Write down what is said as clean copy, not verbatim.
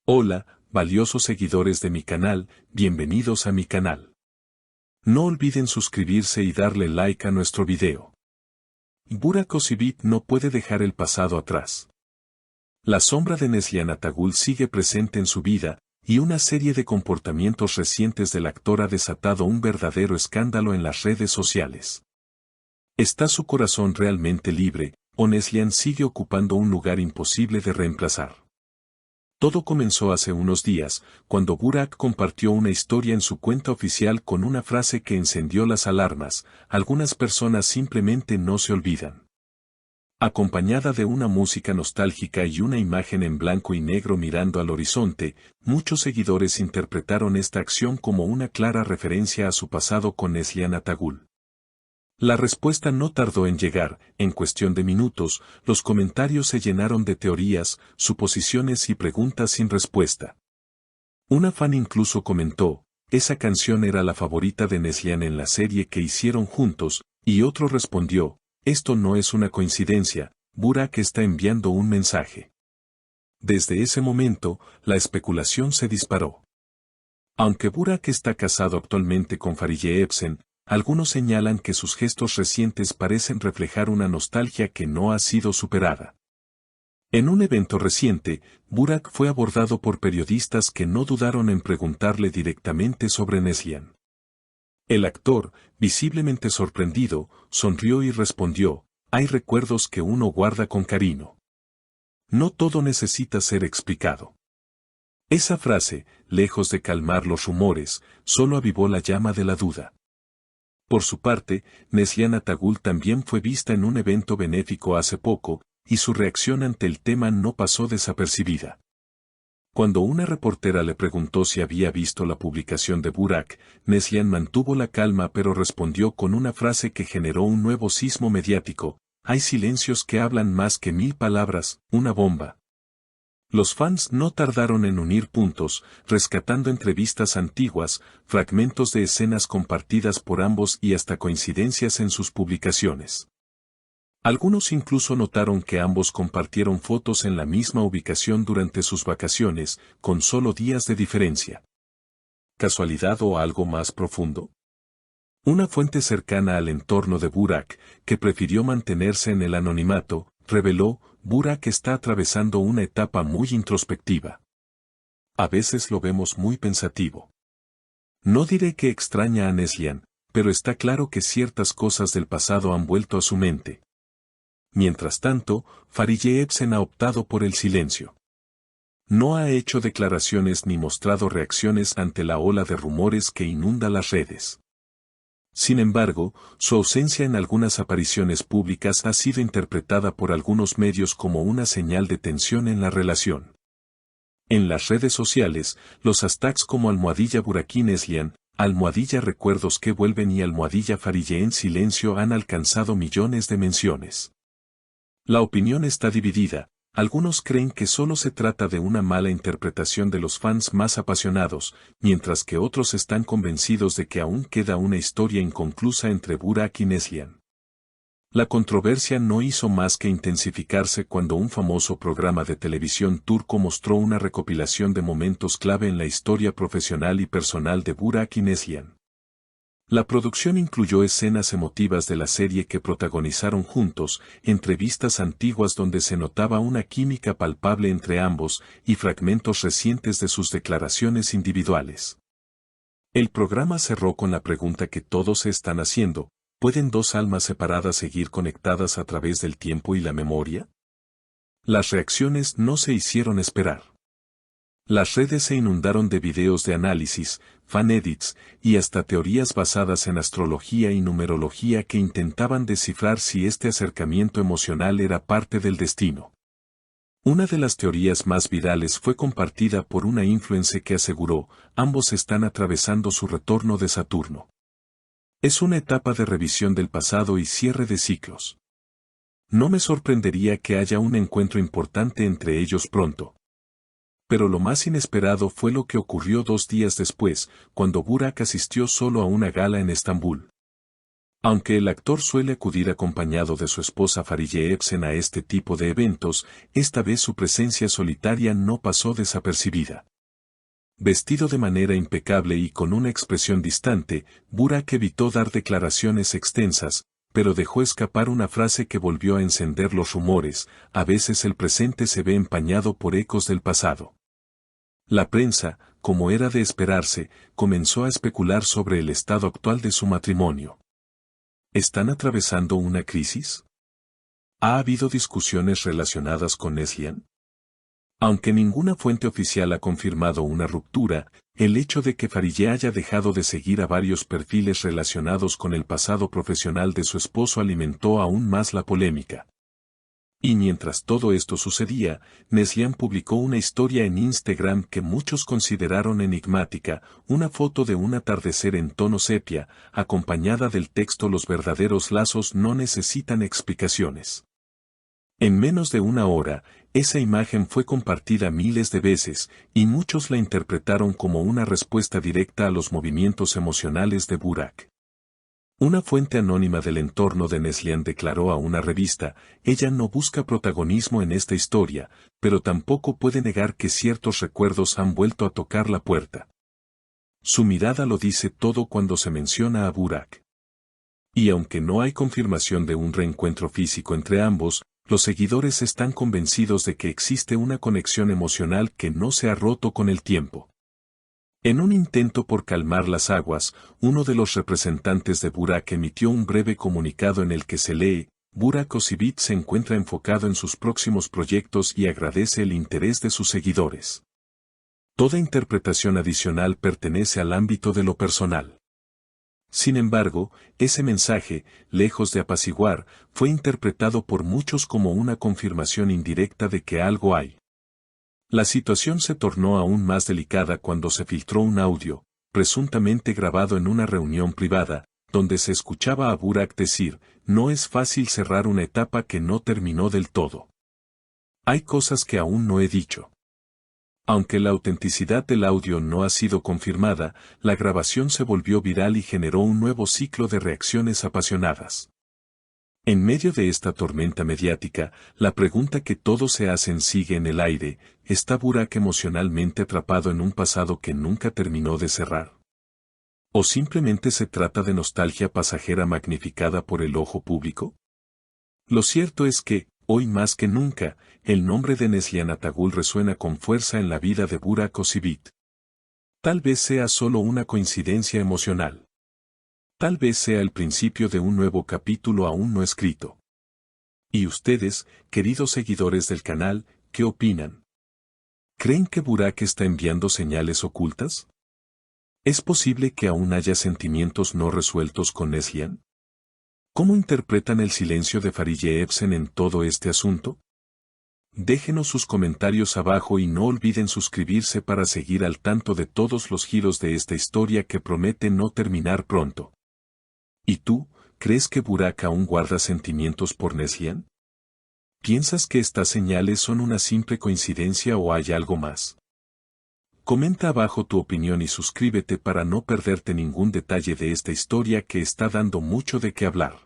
Hola, valiosos seguidores de mi canal, bienvenidos a mi canal. No olviden suscribirse y darle like a nuestro video. Burak Özçivit no puede dejar el pasado atrás. La sombra de Neslihan Atagül sigue presente en su vida, y una serie de comportamientos recientes del actor ha desatado un verdadero escándalo en las redes sociales. ¿Está su corazón realmente libre, o Neslihan sigue ocupando un lugar imposible de reemplazar? Todo comenzó hace unos días, cuando Burak compartió una historia en su cuenta oficial con una frase que encendió las alarmas: algunas personas simplemente no se olvidan. Acompañada de una música nostálgica y una imagen en blanco y negro mirando al horizonte, muchos seguidores interpretaron esta acción como una clara referencia a su pasado con Neslihan Atagül. La respuesta no tardó en llegar. En cuestión de minutos, los comentarios se llenaron de teorías, suposiciones y preguntas sin respuesta. Una fan incluso comentó: esa canción era la favorita de Neslihan en la serie que hicieron juntos, y otro respondió: esto no es una coincidencia, Burak está enviando un mensaje. Desde ese momento, la especulación se disparó. Aunque Burak está casado actualmente con Fariye Evcen, algunos señalan que sus gestos recientes parecen reflejar una nostalgia que no ha sido superada. En un evento reciente, Burak fue abordado por periodistas que no dudaron en preguntarle directamente sobre Neslihan. El actor, visiblemente sorprendido, sonrió y respondió: hay recuerdos que uno guarda con cariño. No todo necesita ser explicado. Esa frase, lejos de calmar los rumores, solo avivó la llama de la duda. Por su parte, Neslihan Atagül también fue vista en un evento benéfico hace poco, y su reacción ante el tema no pasó desapercibida. Cuando una reportera le preguntó si había visto la publicación de Burak, Neslihan mantuvo la calma pero respondió con una frase que generó un nuevo sismo mediático: hay silencios que hablan más que 1000 palabras, una bomba. Los fans no tardaron en unir puntos, rescatando entrevistas antiguas, fragmentos de escenas compartidas por ambos y hasta coincidencias en sus publicaciones. Algunos incluso notaron que ambos compartieron fotos en la misma ubicación durante sus vacaciones, con solo días de diferencia. ¿Casualidad o algo más profundo? Una fuente cercana al entorno de Burak, que prefirió mantenerse en el anonimato, reveló: Burak está atravesando una etapa muy introspectiva. A veces lo vemos muy pensativo. No diré que extraña a Neslihan, pero está claro que ciertas cosas del pasado han vuelto a su mente. Mientras tanto, Fariye Evcen ha optado por el silencio. No ha hecho declaraciones ni mostrado reacciones ante la ola de rumores que inunda las redes. Sin embargo, su ausencia en algunas apariciones públicas ha sido interpretada por algunos medios como una señal de tensión en la relación. En las redes sociales, los hashtags como #BurakNeslihan, #recuerdos que vuelven y #Fariye en silencio han alcanzado millones de menciones. La opinión está dividida. Algunos creen que solo se trata de una mala interpretación de los fans más apasionados, mientras que otros están convencidos de que aún queda una historia inconclusa entre Burak y Neslihan. La controversia no hizo más que intensificarse cuando un famoso programa de televisión turco mostró una recopilación de momentos clave en la historia profesional y personal de Burak y Neslihan. La producción incluyó escenas emotivas de la serie que protagonizaron juntos, entrevistas antiguas donde se notaba una química palpable entre ambos, y fragmentos recientes de sus declaraciones individuales. El programa cerró con la pregunta que todos se están haciendo: ¿pueden dos almas separadas seguir conectadas a través del tiempo y la memoria? Las reacciones no se hicieron esperar. Las redes se inundaron de videos de análisis, fan edits, y hasta teorías basadas en astrología y numerología que intentaban descifrar si este acercamiento emocional era parte del destino. Una de las teorías más virales fue compartida por una influencer que aseguró: ambos están atravesando su retorno de Saturno. Es una etapa de revisión del pasado y cierre de ciclos. No me sorprendería que haya un encuentro importante entre ellos pronto. Pero lo más inesperado fue lo que ocurrió 2 días después, cuando Burak asistió solo a una gala en Estambul. Aunque el actor suele acudir acompañado de su esposa Farideh Ebsen a este tipo de eventos, esta vez su presencia solitaria no pasó desapercibida. Vestido de manera impecable y con una expresión distante, Burak evitó dar declaraciones extensas, pero dejó escapar una frase que volvió a encender los rumores: a veces el presente se ve empañado por ecos del pasado. La prensa, como era de esperarse, comenzó a especular sobre el estado actual de su matrimonio. ¿Están atravesando una crisis? ¿Ha habido discusiones relacionadas con Neslihan? Aunque ninguna fuente oficial ha confirmado una ruptura, el hecho de que Farideh haya dejado de seguir a varios perfiles relacionados con el pasado profesional de su esposo alimentó aún más la polémica. Y mientras todo esto sucedía, Neslihan publicó una historia en Instagram que muchos consideraron enigmática, una foto de un atardecer en tono sepia, acompañada del texto: los verdaderos lazos no necesitan explicaciones. En menos de una hora, esa imagen fue compartida miles de veces, y muchos la interpretaron como una respuesta directa a los movimientos emocionales de Burak. Una fuente anónima del entorno de Neslihan declaró a una revista: ella no busca protagonismo en esta historia, pero tampoco puede negar que ciertos recuerdos han vuelto a tocar la puerta. Su mirada lo dice todo cuando se menciona a Burak. Y aunque no hay confirmación de un reencuentro físico entre ambos, los seguidores están convencidos de que existe una conexión emocional que no se ha roto con el tiempo. En un intento por calmar las aguas, uno de los representantes de Burak emitió un breve comunicado en el que se lee: Burak Ozcerbit se encuentra enfocado en sus próximos proyectos y agradece el interés de sus seguidores. Toda interpretación adicional pertenece al ámbito de lo personal. Sin embargo, ese mensaje, lejos de apaciguar, fue interpretado por muchos como una confirmación indirecta de que algo hay. La situación se tornó aún más delicada cuando se filtró un audio, presuntamente grabado en una reunión privada, donde se escuchaba a Burak decir: no es fácil cerrar una etapa que no terminó del todo. Hay cosas que aún no he dicho. Aunque la autenticidad del audio no ha sido confirmada, la grabación se volvió viral y generó un nuevo ciclo de reacciones apasionadas. En medio de esta tormenta mediática, la pregunta que todos se hacen sigue en el aire: ¿está Burak emocionalmente atrapado en un pasado que nunca terminó de cerrar? ¿O simplemente se trata de nostalgia pasajera magnificada por el ojo público? Lo cierto es que, hoy más que nunca, el nombre de Neslihan Atagul resuena con fuerza en la vida de Burak Ozcerbit. Tal vez sea solo una coincidencia emocional. Tal vez sea el principio de un nuevo capítulo aún no escrito. ¿Y ustedes, queridos seguidores del canal, qué opinan? ¿Creen que Burak está enviando señales ocultas? ¿Es posible que aún haya sentimientos no resueltos con Neslihan? ¿Cómo interpretan el silencio de Farideh Ebsen en todo este asunto? Déjenos sus comentarios abajo y no olviden suscribirse para seguir al tanto de todos los giros de esta historia que promete no terminar pronto. ¿Y tú, crees que Burak aún guarda sentimientos por Neslihan? ¿Piensas que estas señales son una simple coincidencia o hay algo más? Comenta abajo tu opinión y suscríbete para no perderte ningún detalle de esta historia que está dando mucho de qué hablar.